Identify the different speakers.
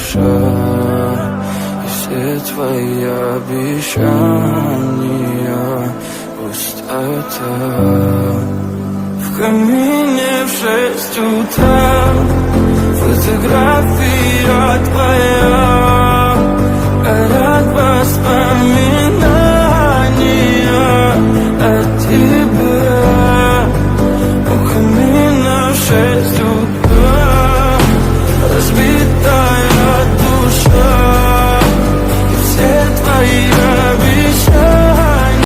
Speaker 1: душа, и все твои обещания пустота. В камине в 6 утра фотография твоя.